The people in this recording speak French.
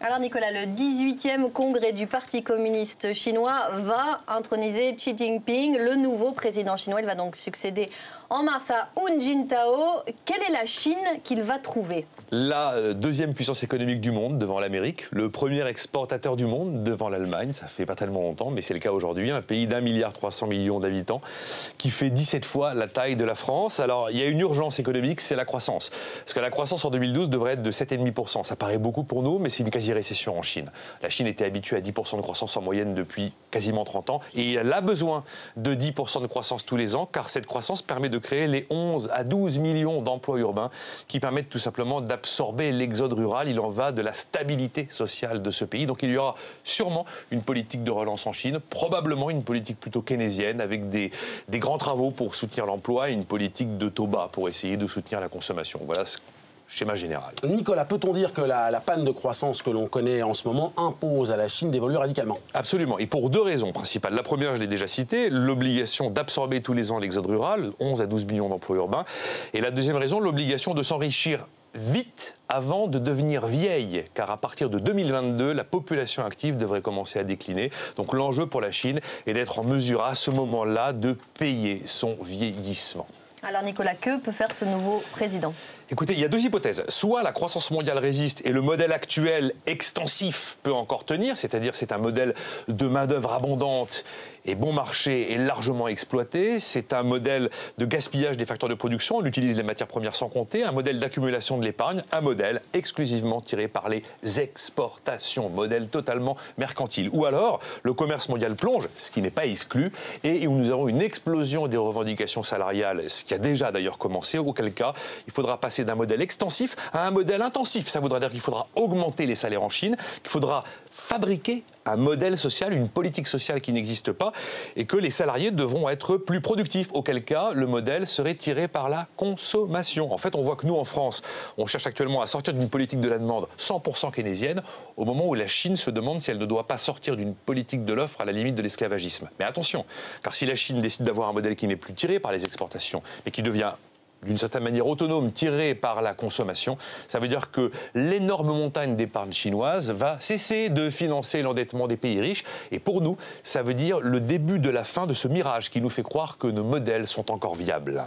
Alors Nicolas, le 18e congrès du Parti communiste chinois va introniser Xi Jinping, le nouveau président chinois. Il va donc succéder en mars à Hu Jintao. Quelle est la Chine qu'il va trouver? La deuxième puissance économique du monde devant l'Amérique, le premier exportateur du monde devant l'Allemagne, ça fait pas tellement longtemps, mais c'est le cas aujourd'hui, un pays d'1,3 milliard d'habitants qui fait 17 fois la taille de la France. Alors il y a une urgence économique, c'est la croissance. Parce que la croissance en 2012 devrait être de 7,5%. Ça paraît beaucoup pour nous, mais c'est une quasi-récession en Chine. La Chine était habituée à 10% de croissance en moyenne depuis quasiment 30 ans, et elle a besoin de 10% de croissance tous les ans, car cette croissance permet de créer les 11 à 12 millions d'emplois urbains qui permettent tout simplement d'absorber l'exode rural. Il en va de la stabilité sociale de ce pays. Donc il y aura sûrement une politique de relance en Chine, probablement une politique plutôt keynésienne avec des grands travaux pour soutenir l'emploi et une politique de taux bas pour essayer de soutenir la consommation. Voilà ce schéma général. Nicolas, peut-on dire que la panne de croissance que l'on connaît en ce moment impose à la Chine d'évoluer radicalement? Absolument, et pour deux raisons principales. La première, je l'ai déjà citée, l'obligation d'absorber tous les ans l'exode rural, 11 à 12 millions d'emplois urbains. Et la deuxième raison, l'obligation de s'enrichir vite avant de devenir vieille, car à partir de 2022, la population active devrait commencer à décliner. Donc l'enjeu pour la Chine est d'être en mesure à ce moment-là de payer son vieillissement. Alors Nicolas, que peut faire ce nouveau président? Écoutez, il y a deux hypothèses. Soit la croissance mondiale résiste et le modèle actuel extensif peut encore tenir, c'est-à-dire c'est un modèle de main-d'œuvre abondante et bon marché et largement exploité. C'est un modèle de gaspillage des facteurs de production, on utilise les matières premières sans compter, un modèle d'accumulation de l'épargne, un modèle exclusivement tiré par les exportations, modèle totalement mercantile. Ou alors, le commerce mondial plonge, ce qui n'est pas exclu, et où nous avons une explosion des revendications salariales, ce qui a déjà d'ailleurs commencé, auquel cas il faudra passer d'un modèle extensif à un modèle intensif. Ça voudra dire qu'il faudra augmenter les salaires en Chine, qu'il faudra fabriquer un modèle social, une politique sociale qui n'existe pas, et que les salariés devront être plus productifs, auquel cas le modèle serait tiré par la consommation. En fait, on voit que nous, en France, on cherche actuellement à sortir d'une politique de la demande 100% keynésienne, au moment où la Chine se demande si elle ne doit pas sortir d'une politique de l'offre à la limite de l'esclavagisme. Mais attention, car si la Chine décide d'avoir un modèle qui n'est plus tiré par les exportations, mais qui devient d'une certaine manière autonome, tirée par la consommation, ça veut dire que l'énorme montagne d'épargne chinoise va cesser de financer l'endettement des pays riches. Et pour nous, ça veut dire le début de la fin de ce mirage qui nous fait croire que nos modèles sont encore viables.